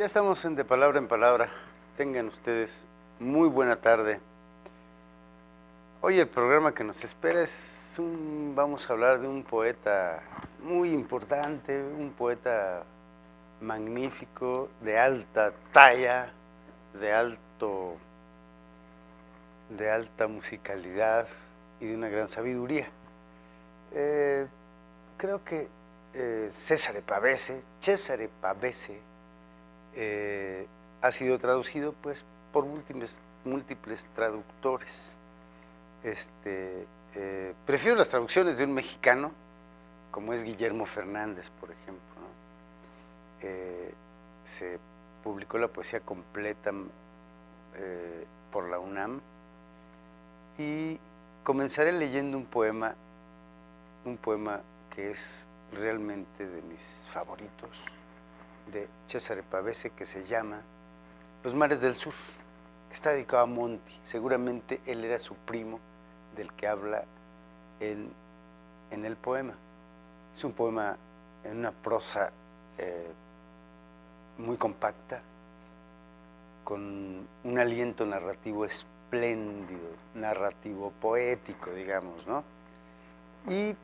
estamos De Palabra en Palabra. Tengan ustedes muy buena tarde. Hoy el programa que nos espera vamos a hablar de un poeta muy importante, un poeta magnífico, de alta talla, de alta musicalidad y de una gran sabiduría. Creo que Cesare Pavese ha sido traducido pues por múltiples traductores. Prefiero las traducciones de un mexicano, como es Guillermo Fernández, por ejemplo, ¿no? Se publicó la poesía completa por la UNAM y comenzaré leyendo un poema que es realmente de mis favoritos, de Cesare Pavese, que se llama Los mares del sur, que está dedicado a Monti. Seguramente él era su primo del que habla en el poema. Es un poema en una prosa muy compacta, con un aliento narrativo espléndido, narrativo poético, digamos, ¿no? Y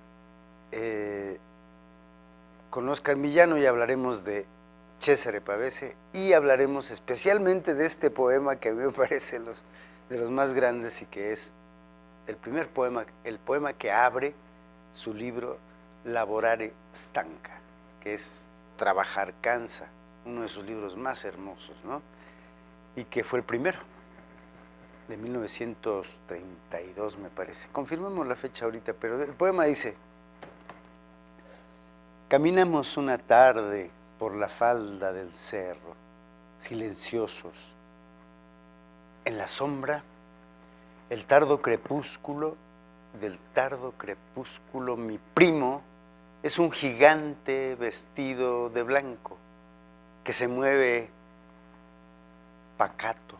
con Oscar Millano ya hablaremos de Cesare Pavese y hablaremos especialmente de este poema que a mí me parece de los más grandes y que es el poema que abre su libro Lavorare stanca, que es Trabajar cansa, uno de sus libros más hermosos, ¿no? Y que fue el primero, de 1932 me parece. Confirmemos la fecha ahorita, pero el poema dice: caminamos una tarde por la falda del cerro, silenciosos. En la sombra, del tardo crepúsculo, mi primo es un gigante vestido de blanco que se mueve pacato,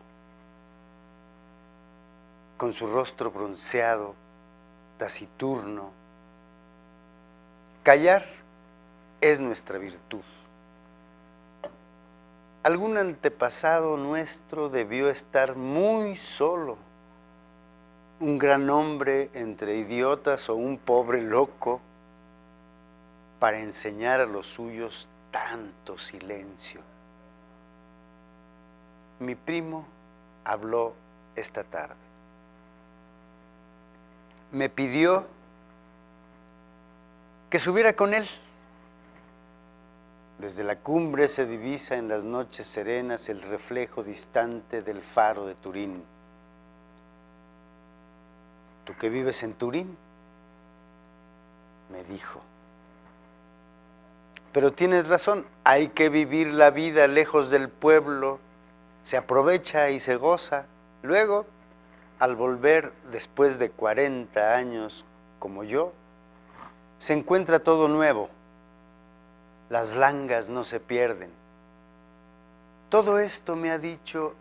con su rostro bronceado, taciturno. Callar es nuestra virtud. Algún antepasado nuestro debió estar muy solo, un gran hombre entre idiotas o un pobre loco, para enseñar a los suyos tanto silencio. Mi primo habló esta tarde. Me pidió que subiera con él. Desde la cumbre se divisa en las noches serenas el reflejo distante del faro de Turín. ¿Tú que vives en Turín?, me dijo. Pero tienes razón, hay que vivir la vida lejos del pueblo, se aprovecha y se goza. Luego, al volver después de 40 años como yo, se encuentra todo nuevo. Las langas no se pierden. Todo esto me ha dicho,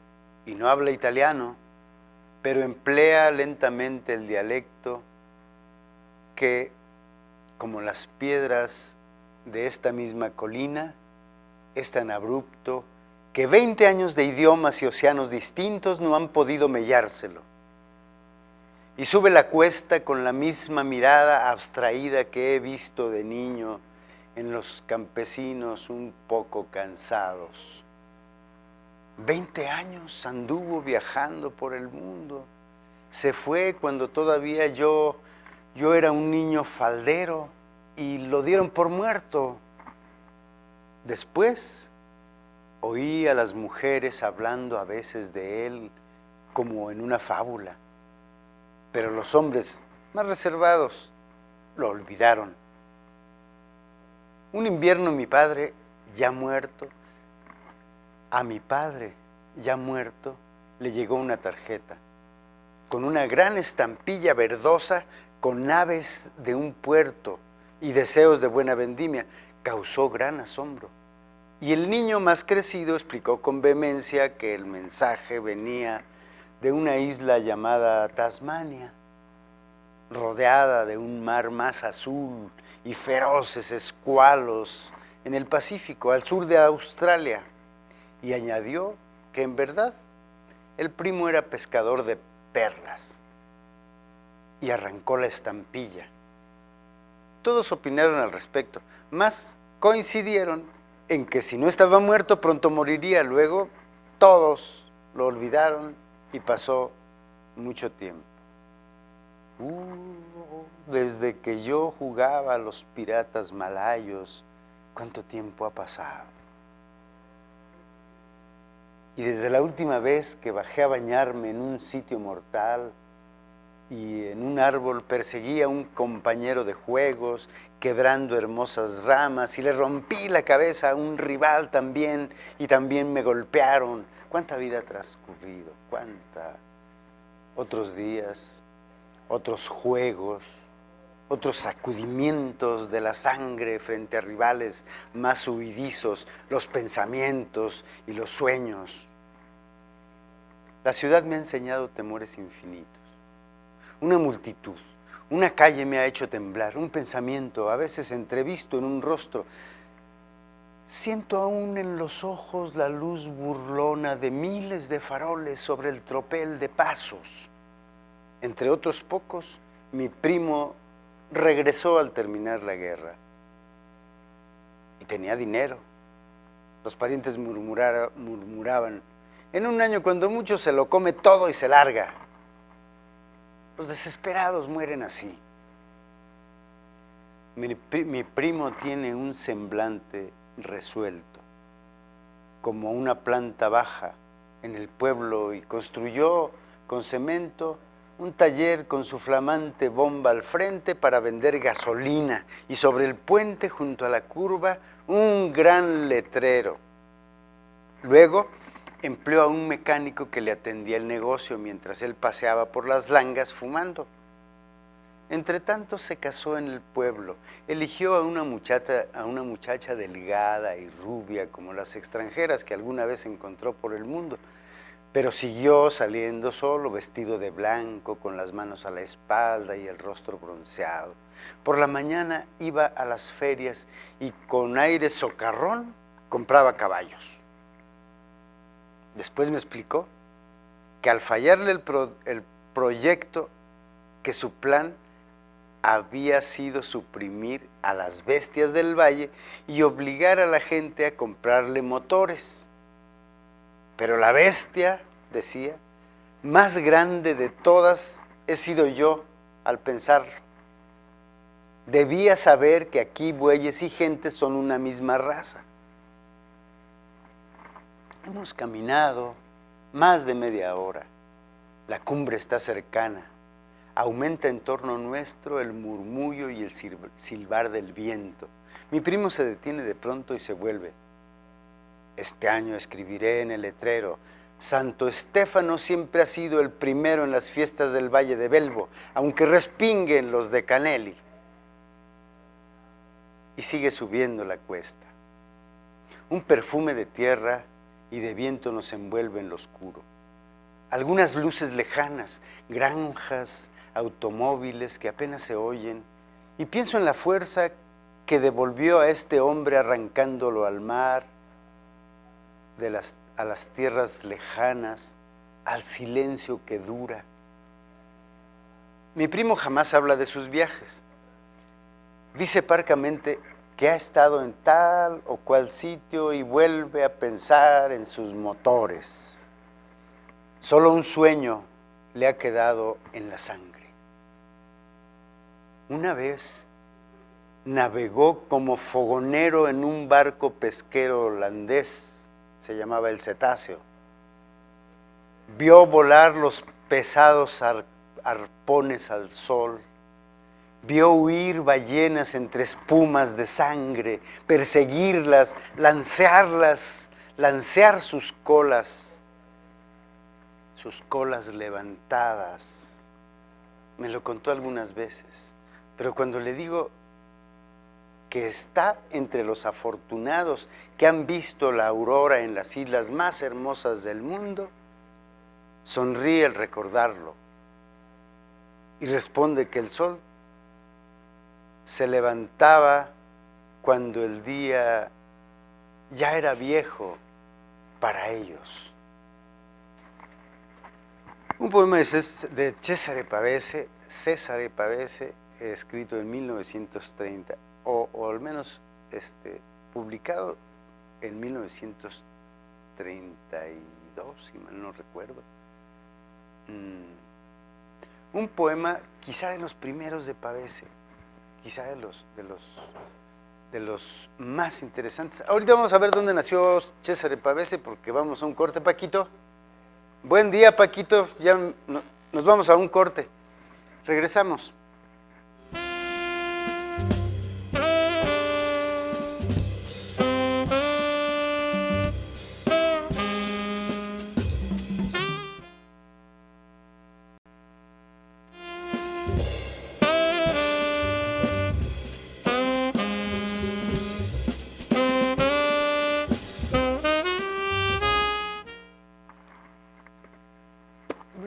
y no habla italiano, pero emplea lentamente el dialecto que, como las piedras de esta misma colina, es tan abrupto que 20 años de idiomas y océanos distintos no han podido mellárselo. Y sube la cuesta con la misma mirada abstraída que he visto de niño en los campesinos un poco cansados. 20 años anduvo viajando por el mundo. Se fue cuando todavía yo era un niño faldero y lo dieron por muerto. Después oí a las mujeres hablando a veces de él como en una fábula, pero los hombres más reservados lo olvidaron. Un invierno a mi padre ya muerto, le llegó una tarjeta con una gran estampilla verdosa con aves de un puerto y deseos de buena vendimia. Causó gran asombro. Y el niño más crecido explicó con vehemencia que el mensaje venía de una isla llamada Tasmania, rodeada de un mar más azul y feroces escualos en el Pacífico, al sur de Australia, y añadió que en verdad el primo era pescador de perlas y arrancó la estampilla. Todos opinaron al respecto, mas coincidieron en que si no estaba muerto pronto moriría. Luego todos lo olvidaron y pasó mucho tiempo. Desde que yo jugaba a los piratas malayos, ¿cuánto tiempo ha pasado? Y desde la última vez que bajé a bañarme en un sitio mortal y en un árbol perseguí a un compañero de juegos, quebrando hermosas ramas, y le rompí la cabeza a un rival también, y también me golpearon. ¿Cuánta vida ha transcurrido? ¿Cuánta? Otros días, otros juegos, otros sacudimientos de la sangre frente a rivales más huidizos, los pensamientos y los sueños. La ciudad me ha enseñado temores infinitos. Una multitud, una calle me ha hecho temblar, un pensamiento, a veces entrevisto en un rostro. Siento aún en los ojos la luz burlona de miles de faroles sobre el tropel de pasos. Entre otros pocos, mi primo regresó al terminar la guerra y tenía dinero. Los parientes murmuraban, en un año cuando mucho se lo come todo y se larga. Los desesperados mueren así. Mi primo tiene un semblante resuelto, como una planta baja en el pueblo, y construyó con cemento un taller con su flamante bomba al frente para vender gasolina, y sobre el puente junto a la curva un gran letrero. Luego empleó a un mecánico que le atendía el negocio mientras él paseaba por las langas fumando. Entretanto se casó en el pueblo, eligió a una muchacha delgada y rubia como las extranjeras que alguna vez encontró por el mundo, pero siguió saliendo solo, vestido de blanco, con las manos a la espalda y el rostro bronceado. Por la mañana iba a las ferias y con aire socarrón compraba caballos. Después me explicó que al fallarle el proyecto, que su plan había sido suprimir a las bestias del valle y obligar a la gente a comprarle motores. Pero la bestia, decía, más grande de todas he sido yo al pensarlo. Debía saber que aquí bueyes y gente son una misma raza. Hemos caminado más de media hora. La cumbre está cercana. Aumenta en torno nuestro el murmullo y el silbar del viento. Mi primo se detiene de pronto y se vuelve. Este año escribiré en el letrero: Santo Estéfano siempre ha sido el primero en las fiestas del Valle de Belvo, aunque respinguen los de Canelli. Y sigue subiendo la cuesta. Un perfume de tierra y de viento nos envuelve en lo oscuro. Algunas luces lejanas, granjas, automóviles que apenas se oyen, y pienso en la fuerza que devolvió a este hombre arrancándolo al mar, a las tierras lejanas, al silencio que dura. Mi primo jamás habla de sus viajes. Dice parcamente que ha estado en tal o cual sitio y vuelve a pensar en sus motores. Solo un sueño le ha quedado en la sangre. Una vez navegó como fogonero en un barco pesquero holandés, se llamaba el Cetáceo. Vio volar los pesados arpones al sol. Vio huir ballenas entre espumas de sangre, perseguirlas, lancear sus colas levantadas. Me lo contó algunas veces, pero cuando le digo que está entre los afortunados que han visto la aurora en las islas más hermosas del mundo, sonríe al recordarlo y responde que el sol se levantaba cuando el día ya era viejo para ellos. Un poema de Cesare Pavese, escrito en 1930, o al menos publicado en 1932, si mal no recuerdo. Un poema quizá de los primeros de Pavese, quizá de los más interesantes. Ahorita vamos a ver dónde nació Cesare Pavese, porque vamos a un corte, Paquito. Buen día, Paquito, ya nos vamos a un corte. Regresamos.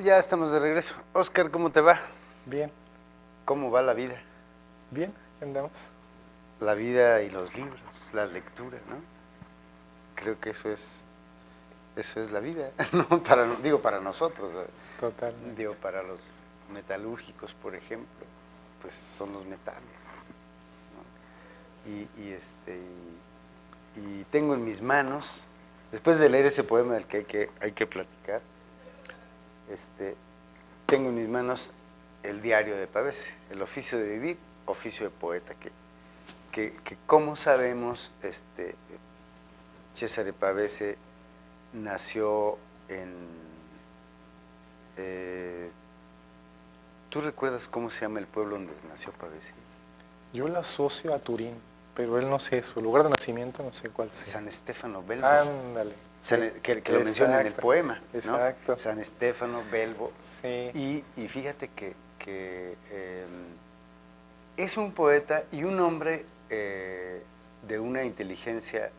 Ya estamos de regreso. Oscar, ¿cómo te va? Bien. ¿Cómo va la vida? Bien, andamos. La vida y los libros, la lectura, ¿no? Creo que eso es la vida, ¿no? Para nosotros. Totalmente. Digo, para los metalúrgicos, por ejemplo, pues son los metales, ¿no? Y tengo en mis manos, después de leer ese poema del que hay que platicar, tengo en mis manos el diario de Pavese, El oficio de vivir, oficio de poeta, que como sabemos, Cesare Pavese nació en... ¿Tú recuerdas cómo se llama el pueblo donde nació Pavese? Yo lo asocio a Turín, pero él no sé, su lugar de nacimiento no sé cuál sea. San Stefano Belbo. Ándale. Que lo menciona en el poema, ¿no? Exacto. San Stefano Belbo. Sí. Y fíjate que es un poeta y un hombre de una inteligencia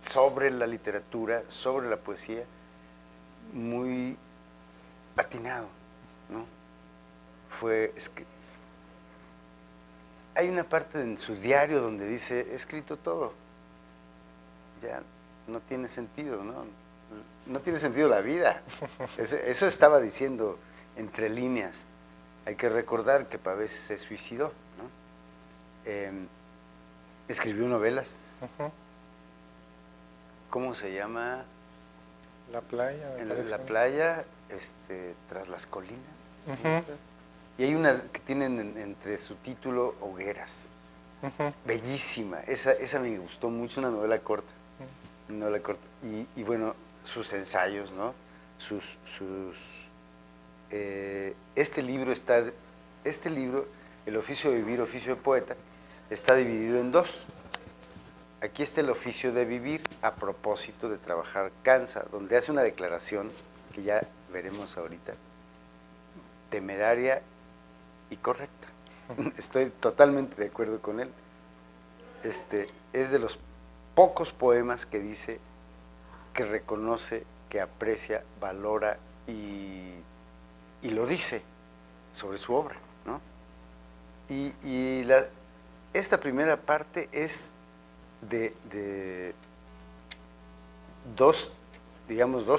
sobre la literatura, sobre la poesía, muy atinado, ¿no? Hay una parte en su diario donde dice, he escrito todo, ya no tiene sentido, ¿no? No tiene sentido la vida. Eso estaba diciendo entre líneas. Hay que recordar que Pavese se suicidó, ¿no? Escribió novelas. ¿Cómo se llama? La playa. En la playa, tras las colinas. Y hay una que tienen entre su título Hogueras. Bellísima. Esa me gustó mucho, una novela corta. Y bueno, sus ensayos, ¿no? Este libro, El oficio de vivir, oficio de poeta, está dividido en dos. Aquí está el oficio de vivir, a propósito de trabajar cansa, donde hace una declaración, que ya veremos ahorita, temeraria y correcta. Estoy totalmente de acuerdo con él. Es de los pocos poemas que dice, que reconoce, que aprecia, valora y lo dice sobre su obra, ¿no? Esta primera parte es de dos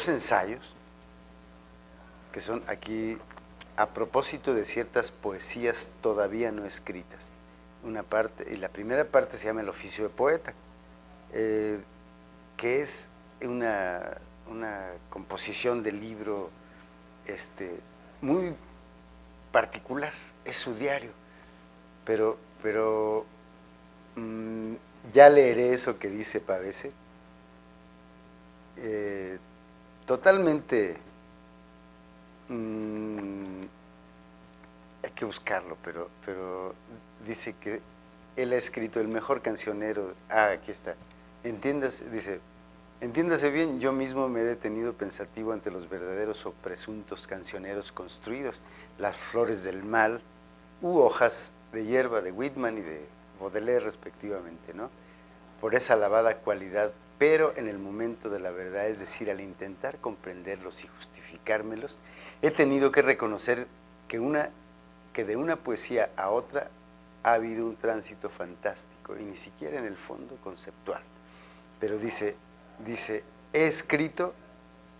ensayos que son aquí a propósito de ciertas poesías todavía no escritas. Una parte, y la primera parte se llama El oficio de poeta, que es una composición de libro muy particular, es su diario, pero ya leeré eso que dice Pavese, totalmente, hay que buscarlo, pero dice que él ha escrito el mejor cancionero, aquí está, dice, entiéndase bien, yo mismo me he detenido pensativo ante los verdaderos o presuntos cancioneros construidos, las flores del mal, u hojas de hierba de Whitman y de Baudelaire respectivamente, ¿no? Por esa alabada cualidad, pero en el momento de la verdad, es decir, al intentar comprenderlos y justificármelos, he tenido que reconocer que de una poesía a otra ha habido un tránsito fantástico y ni siquiera en el fondo conceptual. Pero dice, he escrito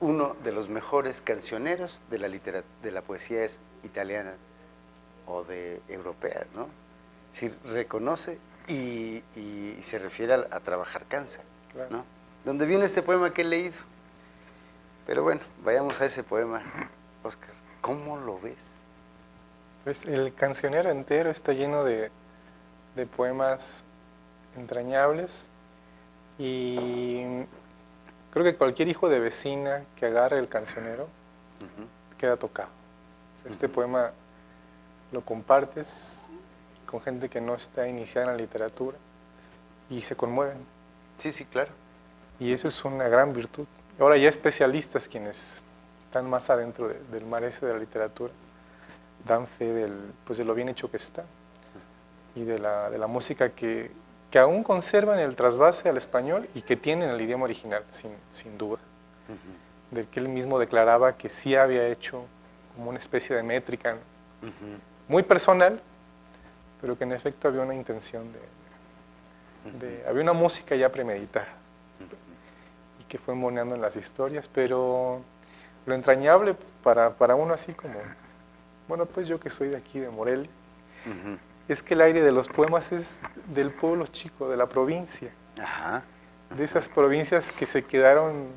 uno de los mejores cancioneros de la poesía italiana o de europea, ¿no? Es decir, reconoce y se refiere a trabajar cansa, Claro. ¿no? ¿Dónde viene este poema que he leído? Pero bueno, vayamos a ese poema, Óscar. ¿Cómo lo ves? Pues el cancionero entero está lleno de poemas entrañables y creo que cualquier hijo de vecina que agarre el cancionero queda tocado. O sea, este poema lo compartes con gente que no está iniciada en la literatura y se conmueven. Sí, sí, claro. Y eso es una gran virtud. Ahora ya especialistas quienes están más adentro del mar ese de la literatura dan fe pues de lo bien hecho que está y de la música que aún conservan el trasvase al español y que tienen el idioma original, sin duda. Del que él mismo declaraba que sí había hecho como una especie de métrica, muy personal, pero que en efecto había una intención había una música ya premeditada y que fue moneando en las historias, pero lo entrañable para uno así como, bueno, pues yo que soy de aquí, de Morelia, es que el aire de los poemas es del pueblo chico, de la provincia, de esas provincias que se quedaron,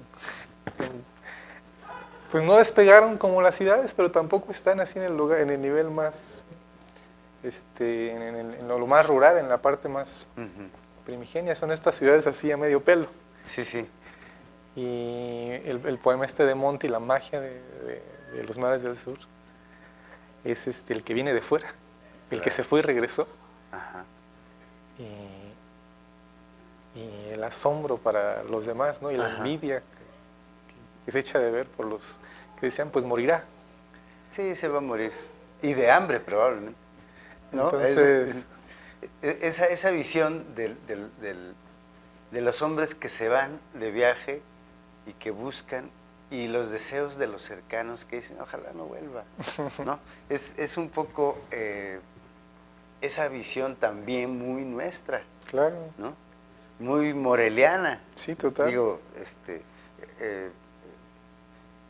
pues no despegaron como las ciudades, pero tampoco están así en el nivel más, en lo más rural, en la parte más primigenia, son estas ciudades así a medio pelo. Sí, sí. Y el poema de Monti, La magia de los mares del sur, es el que viene de fuera, el que se fue y regresó. Y el asombro para los demás, ¿no? Y la envidia que se echa de ver por los que decían, pues morirá. Sí, se va a morir. Y de hambre probablemente, ¿no? Entonces, esa visión de los hombres que se van de viaje y que buscan, y los deseos de los cercanos que dicen, ojalá no vuelva, ¿no? Es un poco esa visión también muy nuestra, claro, ¿no? Muy moreliana. Sí, total. Digo,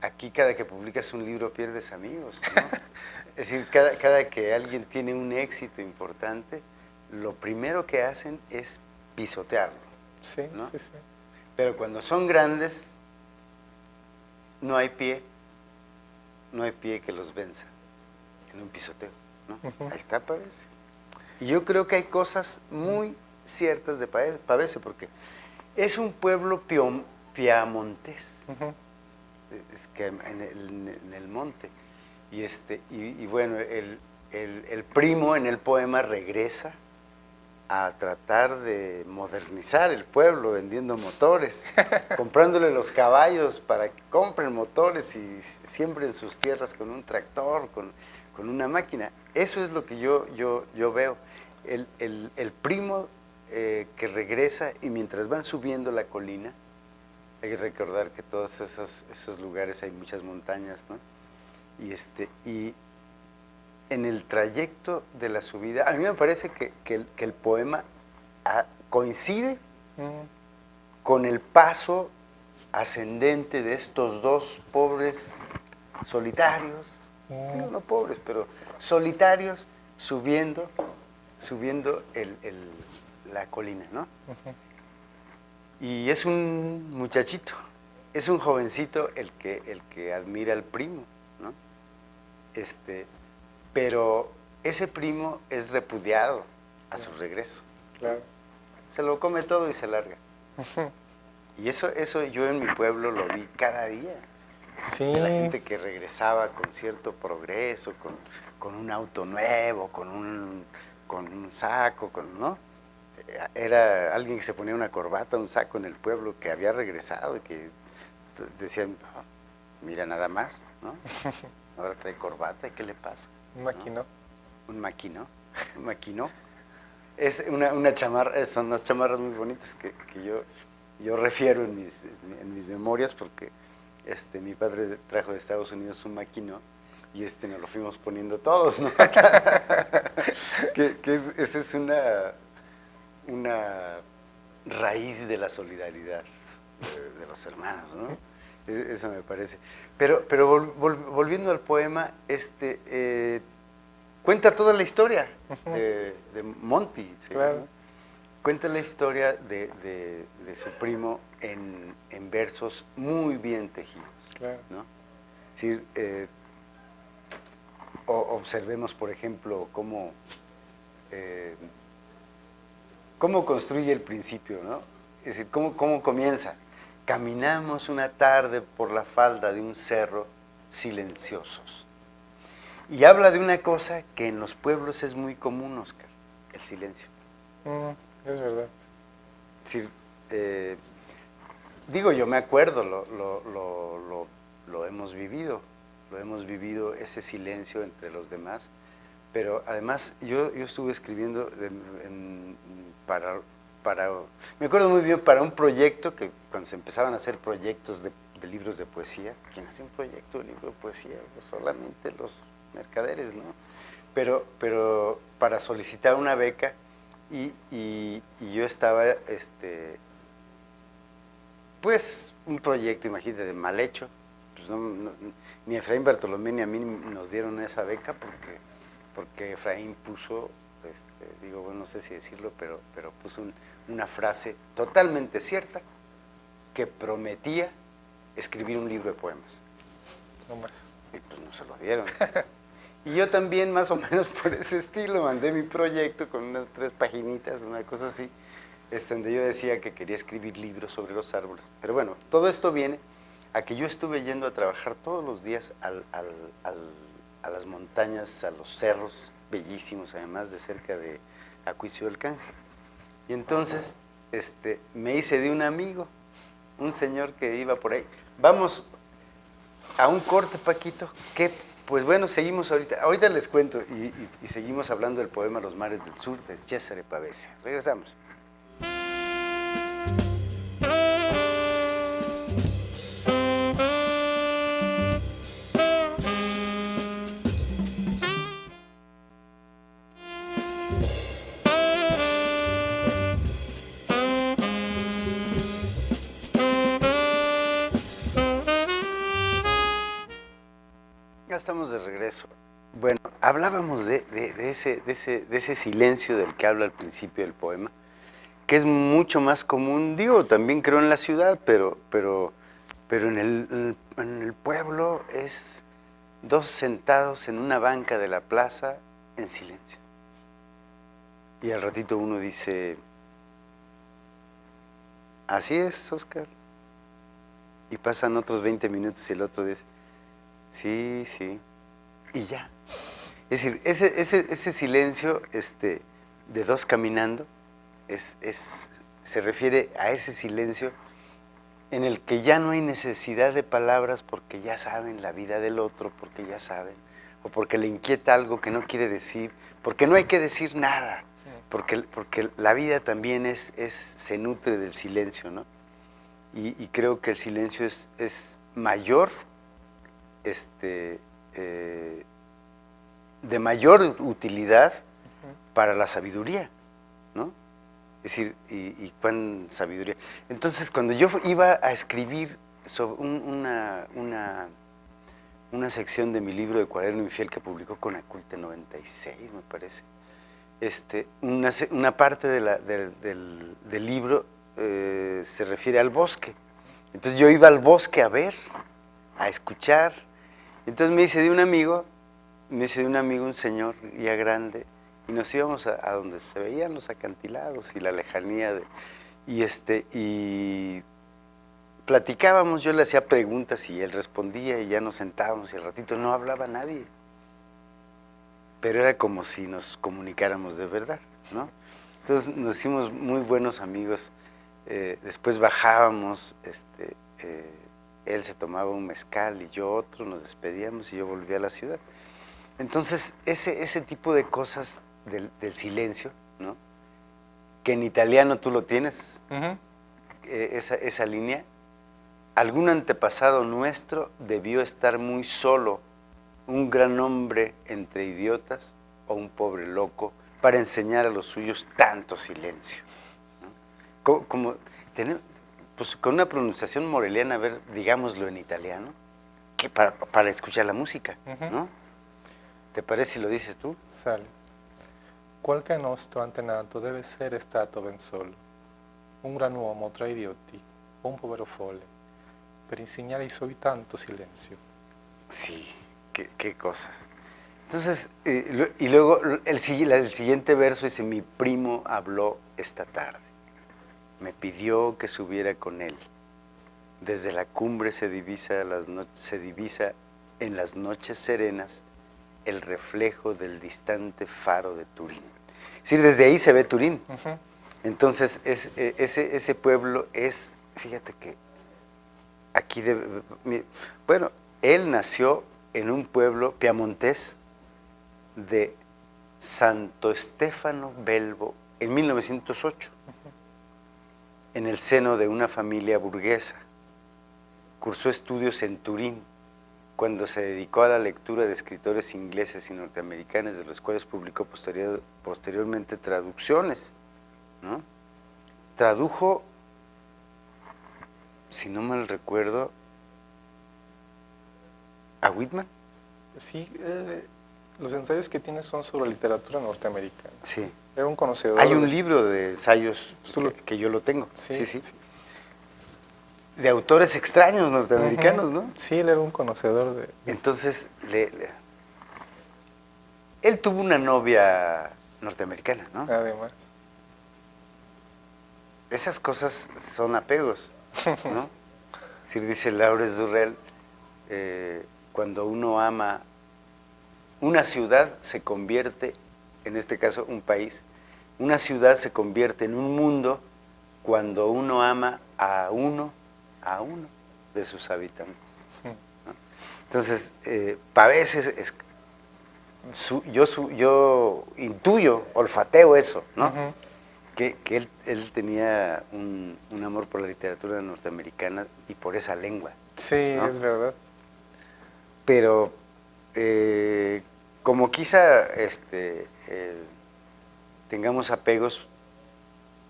aquí cada que publicas un libro pierdes amigos, ¿no? Es decir, cada que alguien tiene un éxito importante, lo primero que hacen es pisotearlo. Sí, ¿no? sí, sí. Pero cuando son grandes, no hay pie que los venza en un pisoteo, ¿no? Ahí está Pavese. Y yo creo que hay cosas muy ciertas de Pavese, porque es un pueblo piamontés, es que en el monte. Y bueno, el primo en el poema regresa a tratar de modernizar el pueblo vendiendo motores, comprándole los caballos para que compren motores y siembren sus tierras con un tractor, con una máquina. Eso es lo que yo veo. El primo que regresa, y mientras van subiendo la colina, hay que recordar que todos esos lugares hay muchas montañas, ¿no? Y en el trayecto de la subida, a mí me parece que el poema coincide con el paso ascendente de estos dos pobres solitarios, no pobres, pero solitarios, subiendo la colina, ¿no? Y es un muchachito, es un jovencito el que admira al primo, ¿no? Pero ese primo es repudiado a su regreso. Claro. Se lo come todo y se larga. Y eso yo en mi pueblo lo vi cada día. Sí. De la gente que regresaba con cierto progreso, con un auto nuevo, con un saco, ¿no? Era alguien que se ponía una corbata, un saco en el pueblo, que había regresado y que decían, oh, mira nada más, ¿no? Ahora trae corbata, ¿y qué le pasa? Un maquinó. ¿No? Un maquinó. Es una chamarra, son unas chamarras muy bonitas que yo refiero en mis memorias, porque mi padre trajo de Estados Unidos un maquinó y nos lo fuimos poniendo todos, ¿no? Esa es una raíz de la solidaridad, de los hermanos, ¿no? Eso me parece. Pero volviendo al poema, cuenta toda la historia de Monty. ¿Sí? Claro. ¿No? Cuenta la historia de su primo en versos muy bien tejidos. Claro. ¿No? Es decir, observemos, por ejemplo, cómo construye el principio, ¿no? Es decir, cómo comienza. Caminamos una tarde por la falda de un cerro silenciosos. Y habla de una cosa que en los pueblos es muy común, Oscar, el silencio. Es verdad. Es decir, digo, yo me acuerdo, lo hemos vivido ese silencio entre los demás, pero además yo estuve escribiendo me acuerdo muy bien, para un proyecto que cuando se empezaban a hacer proyectos de libros de poesía, ¿quién hace un proyecto de libro de poesía? Pues solamente los mercaderes, ¿no? Pero para solicitar una beca y yo estaba, pues un proyecto, imagínate, mal hecho, pues ni Efraín Bartolomé ni a mí nos dieron esa beca porque Efraín puso, digo, bueno, no sé si decirlo, pero puso una frase totalmente cierta que prometía escribir un libro de poemas. No más. Y pues no se lo dieron. Y yo también, más o menos por ese estilo, mandé mi proyecto con unas 3 paginitas, una cosa así, donde yo decía que quería escribir libros sobre los árboles. Pero bueno, todo esto viene a que yo estuve yendo a trabajar todos los días a las montañas, a los cerros bellísimos, además de cerca de Acuicio del Canje. Y entonces me hice de un amigo, un señor que iba por ahí. Vamos a un corte, Paquito, que pues bueno, seguimos ahorita les cuento y seguimos hablando del poema Los mares del sur de Cesare Pavese. Regresamos. Ya estamos de regreso. Bueno, hablábamos de ese silencio del que habla al principio del poema, que es mucho más común, digo, también creo en la ciudad, pero en el pueblo es 2 sentados en una banca de la plaza en silencio. Y al ratito uno dice, así es, Oscar. Y pasan otros 20 minutos y el otro dice, sí, sí, y ya. Es decir, ese silencio de 2 caminando se refiere a ese silencio en el que ya no hay necesidad de palabras porque ya saben la vida del otro, porque ya saben, o porque le inquieta algo que no quiere decir, porque no hay que decir nada, porque la vida también se nutre del silencio, ¿no? Y creo que el silencio es mayor, de mayor utilidad para la sabiduría, ¿no? Es decir, y cuán sabiduría. Entonces, cuando yo iba a escribir sobre una sección de mi libro de Cuaderno Infiel que publicó Conaculta en 96, me parece, una parte del libro se refiere al bosque. Entonces yo iba al bosque a ver, a escuchar. Entonces me hice de un amigo, un señor ya grande, y nos íbamos a donde se veían los acantilados y la lejanía y platicábamos, yo le hacía preguntas y él respondía y ya nos sentábamos y al ratito no hablaba nadie. Pero era como si nos comunicáramos de verdad, ¿no? Entonces nos hicimos muy buenos amigos. Después bajábamos, él se tomaba un mezcal y yo otro, nos despedíamos y yo volví a la ciudad. Entonces, ese tipo de cosas del silencio, ¿no? Que en italiano tú lo tienes, esa línea. Algún antepasado nuestro debió estar muy solo, un gran hombre entre idiotas o un pobre loco, para enseñar a los suyos tanto silencio, ¿no? pues con una pronunciación moreliana, a ver, digámoslo en italiano, que para escuchar la música, ¿no? ¿Te parece si lo dices tú? Sale. Qualche nostro antenato deve essere stato ben solo, un gran uomo tra idioti, o un povero folle, per insegnare ai suoi tanto silenzio. Sí, qué cosa. Entonces, y luego el siguiente verso dice, mi primo habló esta tarde, me pidió que subiera con él. Desde la cumbre se divisa en las noches serenas el reflejo del distante faro de Turín. Es decir, desde ahí se ve Turín. Entonces, ese pueblo es, fíjate que aquí, bueno, él nació en un pueblo piamontés de Santo Stefano Belvo en 1908, en el seno de una familia burguesa. Cursó estudios en Turín, cuando se dedicó a la lectura de escritores ingleses y norteamericanos, de los cuales publicó posteriormente traducciones, ¿no? Tradujo, si no mal recuerdo, a Whitman. Sí, los ensayos que tiene son sobre literatura norteamericana. Sí. Era un conocedor. Hay un libro de ensayos que yo lo tengo. Sí. De autores extraños norteamericanos, ¿no? Sí, él era un conocedor de... Entonces, él tuvo una novia norteamericana, ¿no? Además. Esas cosas son apegos, ¿no? Es decir, dice Laurence Durrell, cuando uno ama una ciudad se convierte, en este caso un país, una ciudad se convierte en un mundo cuando uno ama a uno de sus habitantes, ¿no? Entonces, a veces yo intuyo, olfateo eso, ¿no? Que él tenía un amor por la literatura norteamericana y por esa lengua. Sí, ¿no? Es verdad. Pero como quizá tengamos apegos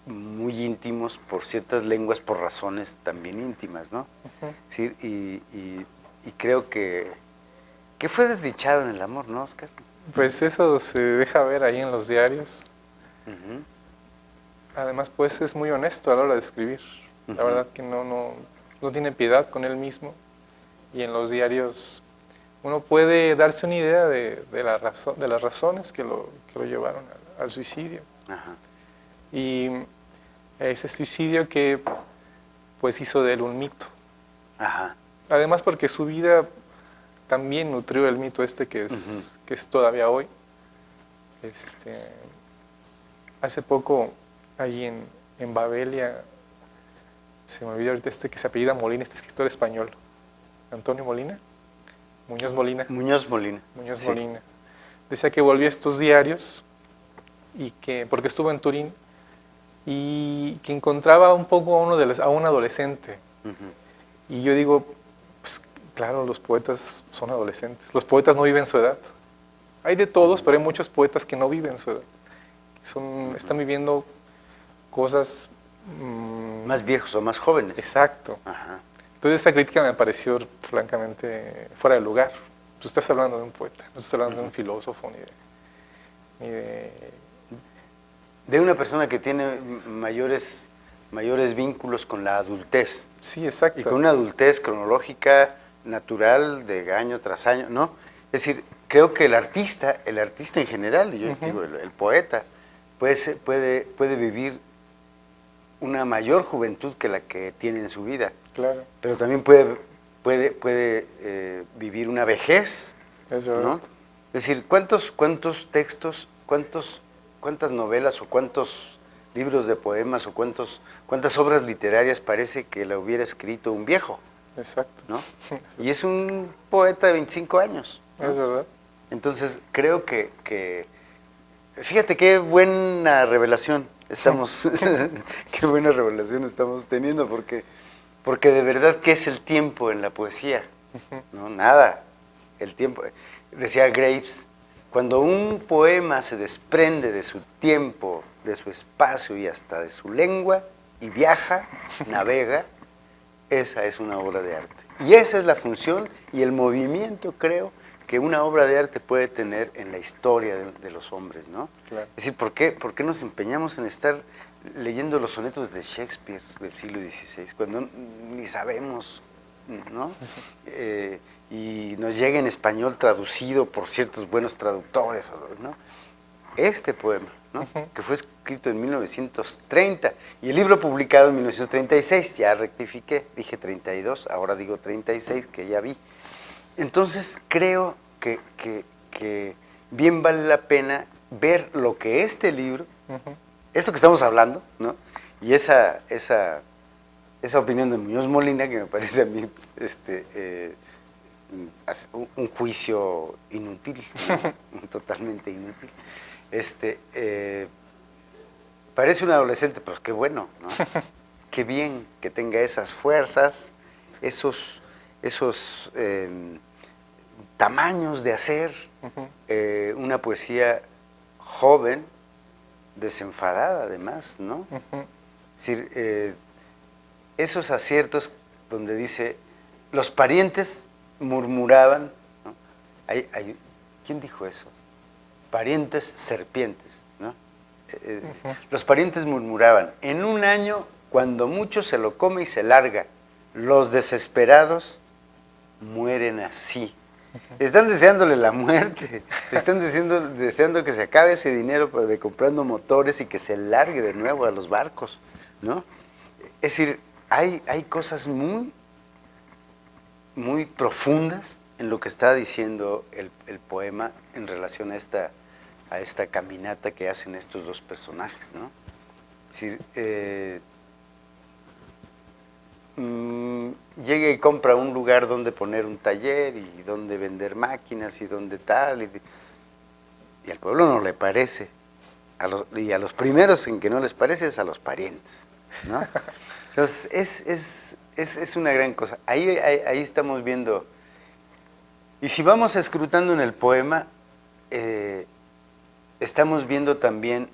muy íntimos por ciertas lenguas, por razones también íntimas, ¿no? Sí, y creo que fue desdichado en el amor, ¿no, Oscar? Pues eso se deja ver ahí en los diarios. Además, pues es muy honesto a la hora de escribir. La verdad que no tiene piedad con él mismo. Y en los diarios uno puede darse una idea de las razones que lo llevaron al suicidio. Y ese suicidio que pues hizo de él un mito. Además porque su vida también nutrió el mito que es todavía hoy. Hace poco, allí en Babelia, se me olvidó ahorita que se apellida Molina, este escritor español, Antonio Molina, Muñoz Molina. Muñoz Molina. Sí. Molina. Decía que volvió a estos diarios, porque estuvo en Turín, y que encontraba un poco a un adolescente. Y yo digo, pues claro, los poetas son adolescentes. Los poetas no viven su edad. Hay de todos, pero hay muchos poetas que no viven su edad. Están viviendo cosas... más viejos o más jóvenes. Exacto. Entonces esa crítica me pareció francamente fuera de lugar. Tú estás hablando de un poeta, no estás hablando de un filósofo, ni de una persona que tiene mayores vínculos con la adultez. Sí, exacto. Y con una adultez cronológica, natural, de año tras año, ¿no? Es decir, creo que el artista en general, yo digo, el poeta, puede vivir una mayor juventud que la que tiene en su vida. Claro. Pero también puede vivir una vejez. Es verdad. ¿No? Es decir, ¿cuántos textos, cuántas novelas o cuántos libros de poemas o cuántas obras literarias parece que la hubiera escrito un viejo? Exacto. ¿No? Y es un poeta de 25 años. ¿no? Es verdad. Entonces, creo que fíjate qué buena revelación qué buena revelación estamos teniendo, porque de verdad, ¿qué es el tiempo en la poesía? No, nada. El tiempo, decía Graves, cuando un poema se desprende de su tiempo, de su espacio y hasta de su lengua, y viaja, navega, esa es una obra de arte. Y esa es la función y el movimiento, creo, que una obra de arte puede tener en la historia de los hombres, ¿no? Claro. Es decir, por qué nos empeñamos en estar leyendo los sonetos de Shakespeare del siglo XVI, cuando ni sabemos, ¿no? Y nos llega en español traducido por ciertos buenos traductores, ¿no? Este poema, ¿no? Que fue escrito en 1930 y el libro publicado en 1936, ya rectifiqué, dije 32, ahora digo 36, que ya vi. Entonces creo que bien vale la pena ver lo que este libro, esto que estamos hablando, ¿no? Y esa opinión de Muñoz Molina, que me parece a mí un juicio inútil, ¿no? Totalmente inútil. Parece un adolescente, pero qué bueno, ¿no? Qué bien que tenga esas fuerzas, esos tamaños de hacer una poesía joven, desenfadada además, ¿no? Es decir, esos aciertos donde dice, los parientes murmuraban, ¿no? ¿Quién dijo eso? Parientes serpientes, ¿no? Los parientes murmuraban, en un año, cuando mucho se lo come y se larga, los desesperados mueren así. Están deseándole la muerte, están deseando que se acabe ese dinero de comprando motores y que se largue de nuevo a los barcos, ¿no? Es decir, hay cosas muy, muy profundas en lo que está diciendo el poema en relación a esta caminata que hacen estos dos personajes, ¿no? Es decir, llega y compra un lugar donde poner un taller y donde vender máquinas y donde tal, y al pueblo no le parece, y a los primeros en que no les parece es a los parientes, ¿no? Entonces es una gran cosa. Ahí estamos viendo, y si vamos escrutando en el poema, estamos viendo también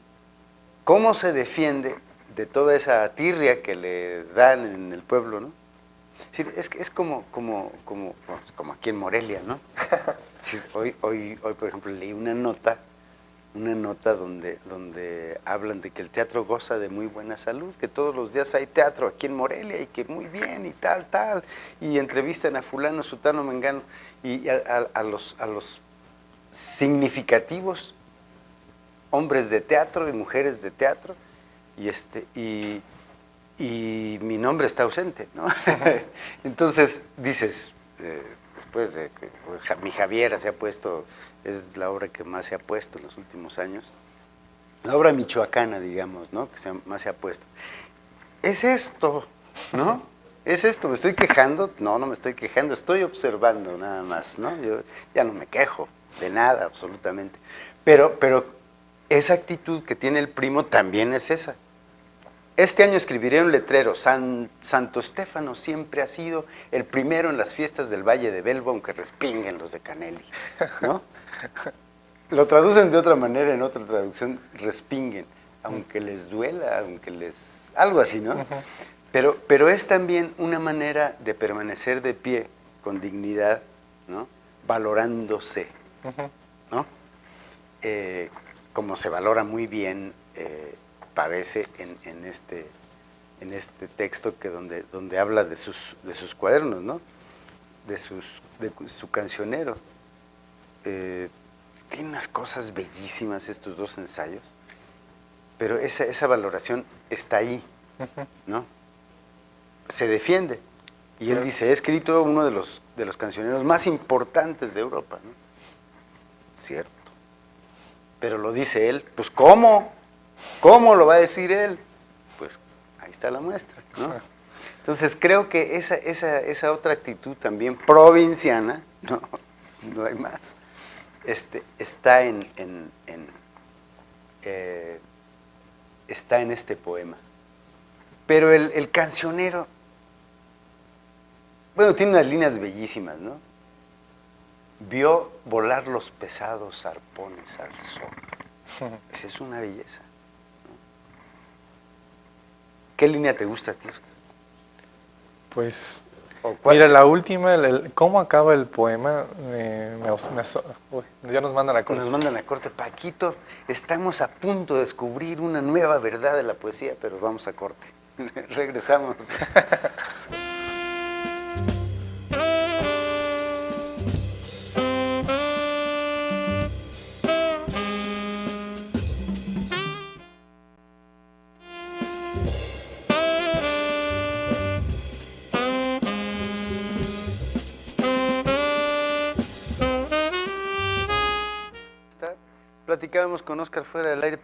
cómo se defiende de toda esa tirria que le dan en el pueblo, ¿no? Es como aquí en Morelia, ¿no? Hoy, por ejemplo, leí una nota donde hablan de que el teatro goza de muy buena salud, que todos los días hay teatro aquí en Morelia y que muy bien y tal, y entrevistan a fulano, sutano, mengano, y a los significativos hombres de teatro y mujeres de teatro, y mi nombre está ausente, ¿no? Entonces dices, después de que mi Javiera se ha puesto, es la obra que más se ha puesto en los últimos años, la obra michoacana, digamos, ¿no? Que más se ha puesto. Es esto, ¿no? Es esto, ¿me estoy quejando? No me estoy quejando, estoy observando nada más, ¿no? Yo ya no me quejo de nada, absolutamente. Pero esa actitud que tiene el primo también es esa. Este año escribiré un letrero, Santo Estéfano siempre ha sido el primero en las fiestas del Valle de Belvo, aunque respinguen los de Canelli, ¿no? Lo traducen de otra manera en otra traducción, respinguen, aunque les duela, algo así, ¿no? Pero es también una manera de permanecer de pie con dignidad, ¿no? Valorándose, ¿no? Como se valora muy bien Pavese en este texto donde habla de sus cuadernos, ¿no? De su cancionero. Tiene unas cosas bellísimas estos dos ensayos, pero esa valoración está ahí, ¿no? Se defiende. Y él dice, he escrito uno de los cancioneros más importantes de Europa, ¿no? Cierto. Pero lo dice él, pues ¿cómo? ¿Cómo lo va a decir él? Pues ahí está la muestra, ¿no? Entonces creo que esa otra actitud también provinciana, no hay más, está en este poema. Pero el cancionero, bueno, tiene unas líneas bellísimas, ¿no? Vio volar los pesados arpones al sol. Esa es una belleza, ¿no? ¿Qué línea te gusta a ti, Oscar? Pues, ¿O cuál? mira, la última, ¿cómo acaba el poema? Uy, ya nos mandan a corte. Nos mandan a corte. Paquito, estamos a punto de descubrir una nueva verdad de la poesía, pero vamos a corte. Regresamos. Platicábamos con Óscar fuera del aire.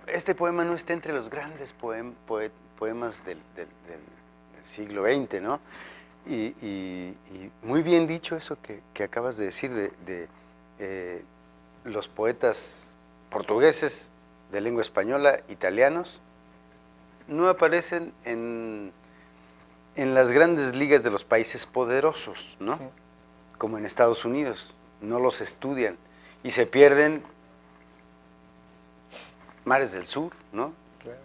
Este poema no está entre los grandes poemas del siglo XX, ¿no? Y muy bien dicho eso que acabas de decir de los poetas portugueses de lengua española, italianos, no aparecen en las grandes ligas de los países poderosos, ¿no? Sí. Como en Estados Unidos, no los estudian y se pierden mares del sur, ¿no? Claro.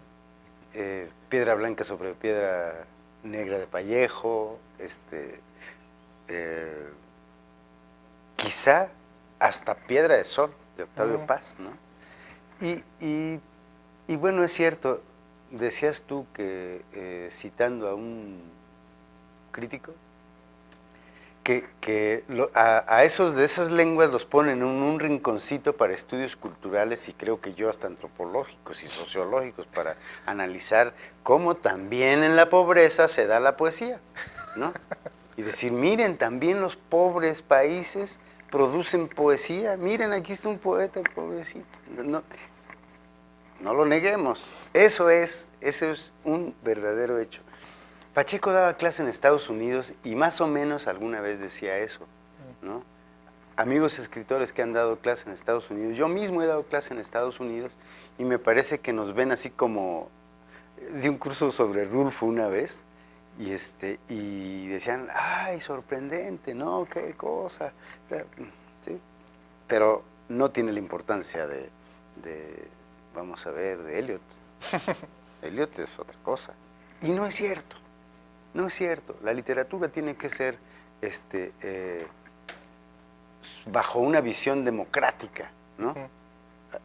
Piedra blanca sobre piedra negra de Vallejo, quizá hasta Piedra de Sol de Octavio Paz, ¿no? Y bueno, es cierto, decías tú que citando a un crítico, a esos de esas lenguas los ponen en un rinconcito para estudios culturales y creo que yo hasta antropológicos y sociológicos para analizar cómo también en la pobreza se da la poesía, ¿no? Y decir, miren, también los pobres países producen poesía, miren, aquí está un poeta pobrecito. No lo neguemos, eso es un verdadero hecho. Pacheco daba clase en Estados Unidos y más o menos alguna vez decía eso, ¿no? Amigos escritores que han dado clase en Estados Unidos, yo mismo he dado clase en Estados Unidos y me parece que nos ven así como, di un curso sobre Rulfo una vez y decían, ay, sorprendente, ¿no? Qué cosa, ¿sí? Pero no tiene la importancia de vamos a ver, de Eliot. Eliot es otra cosa. Y no es cierto. No es cierto, la literatura tiene que ser bajo una visión democrática, ¿no?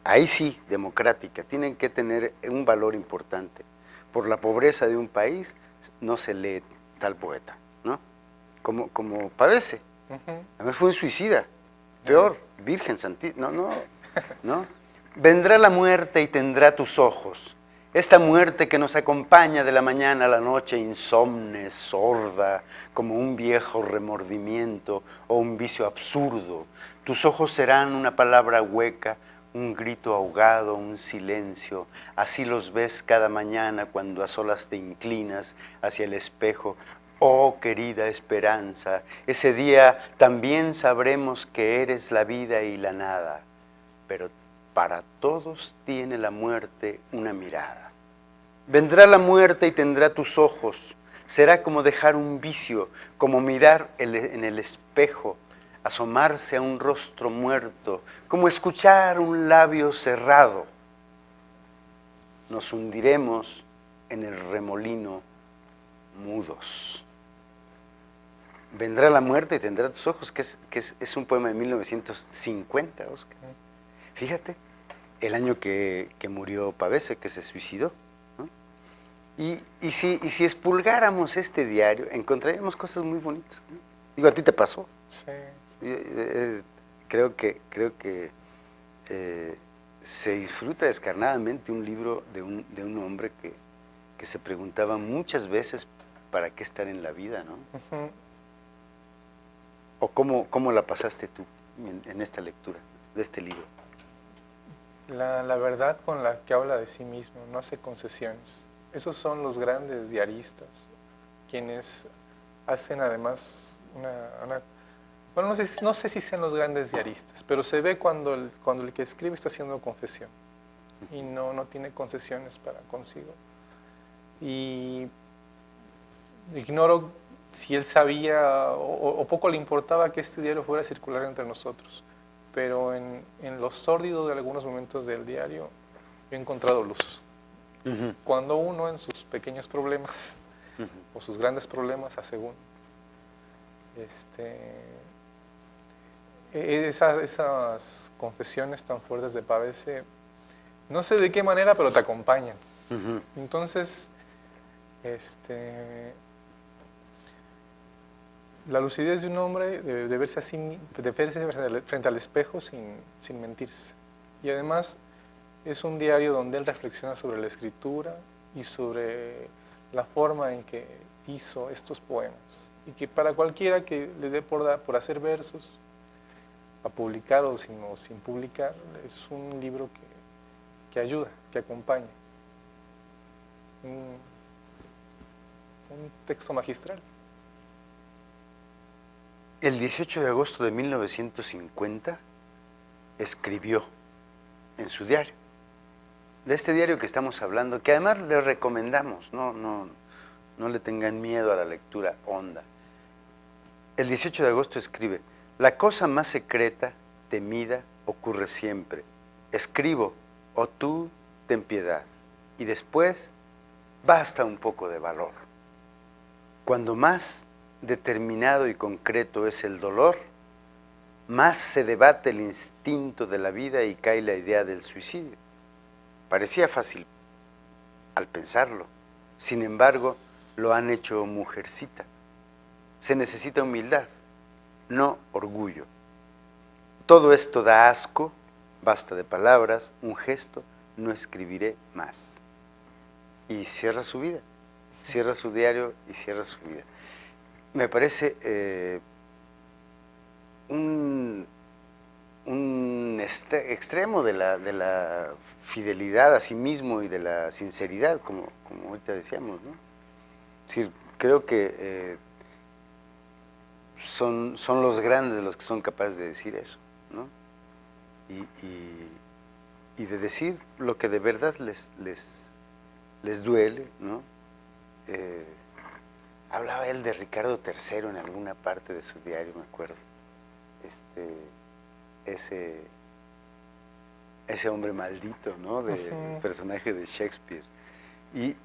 Ahí sí, democrática, tienen que tener un valor importante. Por la pobreza de un país no se lee tal poeta, ¿no? Como Pavese. A mí fue un suicida, peor, Virgen Santísima, no. Vendrá la muerte y tendrá tus ojos. Esta muerte que nos acompaña de la mañana a la noche, insomne, sorda, como un viejo remordimiento o un vicio absurdo. Tus ojos serán una palabra hueca, un grito ahogado, un silencio. Así los ves cada mañana cuando a solas te inclinas hacia el espejo. Oh, querida esperanza, ese día también sabremos que eres la vida y la nada, pero para todos tiene la muerte una mirada. Vendrá la muerte y tendrá tus ojos. Será como dejar un vicio, como mirar en el espejo, asomarse a un rostro muerto, como escuchar un labio cerrado. Nos hundiremos en el remolino mudos. Vendrá la muerte y tendrá tus ojos, que es un poema de 1950, Óscar. Fíjate, el año que murió Pavese, que se suicidó, ¿no? Y si expulgáramos este diario, encontraríamos cosas muy bonitas, ¿no? Digo, ¿a ti te pasó? Sí. Creo que se disfruta descarnadamente un libro de un hombre que se preguntaba muchas veces para qué estar en la vida, ¿no? ¿O cómo la pasaste tú en esta lectura de este libro? La verdad con la que habla de sí mismo, no hace concesiones. Esos son los grandes diaristas, quienes hacen además bueno, no sé si sean los grandes diaristas, pero se ve cuando el que escribe está haciendo confesión y no tiene concesiones para consigo. Y ignoro si él sabía o poco le importaba que este diario fuera a circular entre nosotros, pero en lo sórdido de algunos momentos del diario yo he encontrado luz. Cuando uno en sus pequeños problemas o sus grandes problemas a según. Esas confesiones tan fuertes de Pavese, no sé de qué manera, pero te acompañan. Entonces, la lucidez de un hombre de verse así, de verse frente al espejo sin mentirse. Y además es un diario donde él reflexiona sobre la escritura y sobre la forma en que hizo estos poemas. Y que para cualquiera que le dé por hacer versos, a publicar o sin publicar, es un libro que ayuda, que acompaña. Un texto magistral. El 18 de agosto de 1950 escribió en su diario, de este diario que estamos hablando, que además le recomendamos, no le tengan miedo a la lectura honda. El 18 de agosto escribe: la cosa más secreta, temida, ocurre siempre. Escribo, oh tú, ten piedad. Y después, basta un poco de valor. Cuando más determinado y concreto es el dolor, más se debate el instinto de la vida y cae la idea del suicidio. Parecía fácil al pensarlo. Sin embargo, lo han hecho mujercitas. Se necesita humildad, no orgullo. Todo esto da asco, basta de palabras, un gesto, no escribiré más. Y cierra su vida, cierra su diario y cierra su vida. Me parece un extremo de la fidelidad a sí mismo y de la sinceridad, como ahorita decíamos, ¿no? Es decir, creo que son los grandes los que son capaces de decir eso, ¿no? Y de decir lo que de verdad les duele, ¿no? Hablaba él de Ricardo III en alguna parte de su diario, me acuerdo. Ese hombre maldito, ¿no? Del personaje de Shakespeare. Y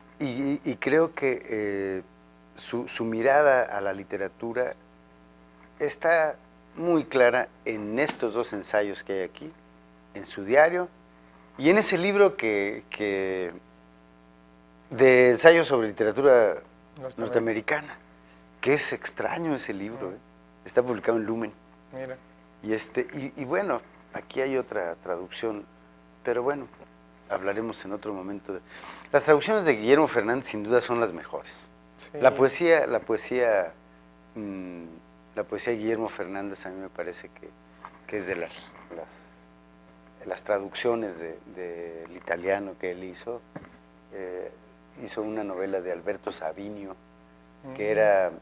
creo que su mirada a la literatura está muy clara en estos dos ensayos que hay aquí, en su diario y en ese libro de ensayos sobre literatura norteamericana, que es extraño ese libro, está publicado en Lumen. Mira. Y bueno, aquí hay otra traducción, pero bueno, hablaremos en otro momento. Las traducciones de Guillermo Fernández sin duda son las mejores. Sí. La poesía de Guillermo Fernández a mí me parece que es de las traducciones del italiano que él hizo. Hizo una novela de Alberto Savinio, que era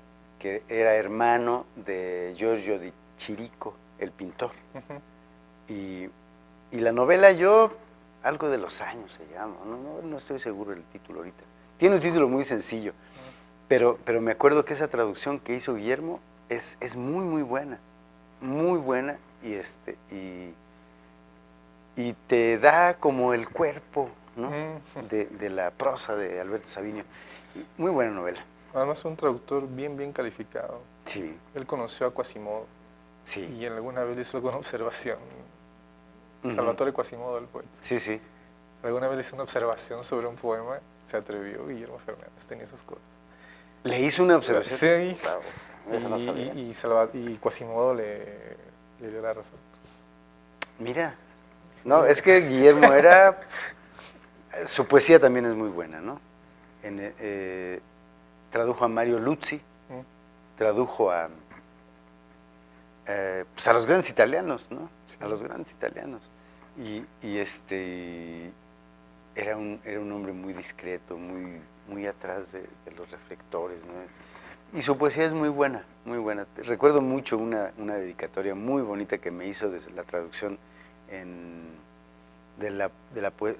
hermano de Giorgio di Chirico, el pintor. Y la novela algo de los años se llama, no estoy seguro del título ahorita. Tiene un título muy sencillo, pero me acuerdo que esa traducción que hizo Guillermo es muy buena y te da como el cuerpo, ¿no? de la prosa de Alberto Savinio. Muy buena novela. Además un traductor bien calificado. Sí. Él conoció a Quasimodo. Sí. Y alguna vez hizo alguna observación. Salvatore Quasimodo, el poeta. Sí. Alguna vez hizo una observación sobre un poema, se atrevió. Guillermo Fernández tenía esas cosas. ¿Le hizo una observación? Sí. Wow. Eso no sabía. Y Quasimodo le dio la razón. Mira. No, es que Guillermo su poesía también es muy buena, ¿no? Tradujo a Mario Luzzi, tradujo a los grandes italianos, ¿no? Sí. A los grandes italianos. Era un hombre muy discreto, muy atrás de los reflectores, ¿no? Y su poesía es muy buena, muy buena. Recuerdo mucho una dedicatoria muy bonita que me hizo desde la traducción de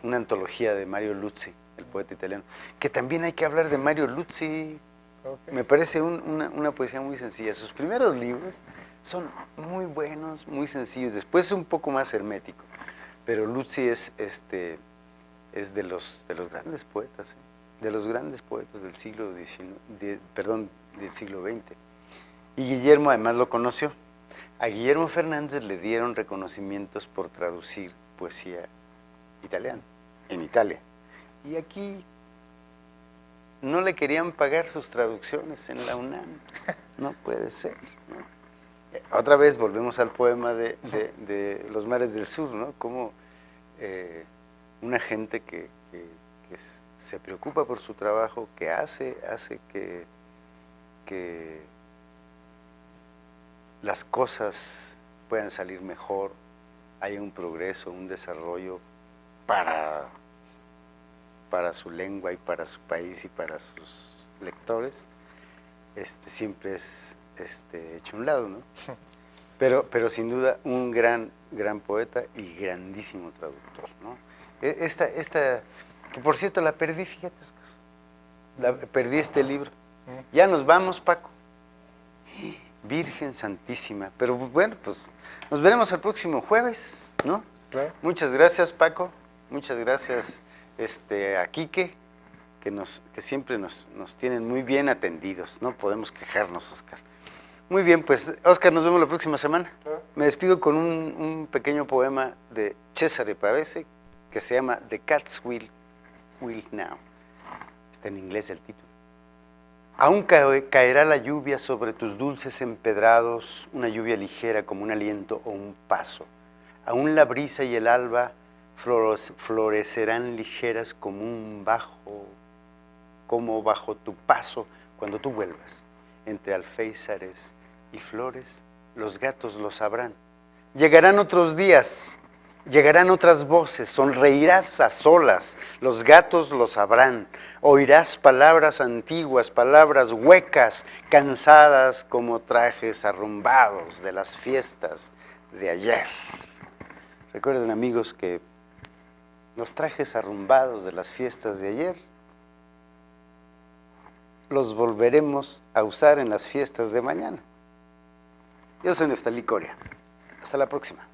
una antología de Mario Luzzi, el poeta italiano, que también hay que hablar de Mario Luzzi. Okay. Me parece una poesía muy sencilla. Sus primeros libros son muy buenos, muy sencillos, después es un poco más hermético, pero Luzzi es de los grandes poetas. de los grandes poetas del siglo XIX, del siglo XX. Y Guillermo además lo conoció. A Guillermo Fernández le dieron reconocimientos por traducir poesía italiana, en Italia. Y aquí no le querían pagar sus traducciones en la UNAM. No puede ser, ¿no? Otra vez volvemos al poema de Los Mares del Sur, ¿no? Como una gente que se preocupa por su trabajo, que hace que las cosas puedan salir mejor, haya un progreso, un desarrollo para su lengua y para su país y para sus lectores, siempre es hecho a un lado, ¿no? Pero sin duda un gran poeta y grandísimo traductor, ¿no? Que por cierto la perdí, fíjate, perdí este libro. Ya nos vamos, Paco. Virgen Santísima. Pero bueno, pues nos veremos el próximo jueves, ¿no? Claro. Muchas gracias, Paco. Muchas gracias a Quique, que siempre nos tienen muy bien atendidos. No podemos quejarnos, Oscar. Muy bien, pues, Oscar, nos vemos la próxima semana. Claro. Me despido con un pequeño poema de Cesare Pavese que se llama The Cats Will Now. Está en inglés el título. Aún caerá la lluvia sobre tus dulces empedrados, una lluvia ligera como un aliento o un paso. Aún la brisa y el alba florecerán ligeras como bajo tu paso cuando tú vuelvas. Entre alféizares y flores, los gatos lo sabrán. Llegarán otros días, llegarán otras voces, sonreirás a solas, los gatos lo sabrán. Oirás palabras antiguas, palabras huecas, cansadas como trajes arrumbados de las fiestas de ayer. Recuerden, amigos, que los trajes arrumbados de las fiestas de ayer los volveremos a usar en las fiestas de mañana. Yo soy Neftalí Coria. Hasta la próxima.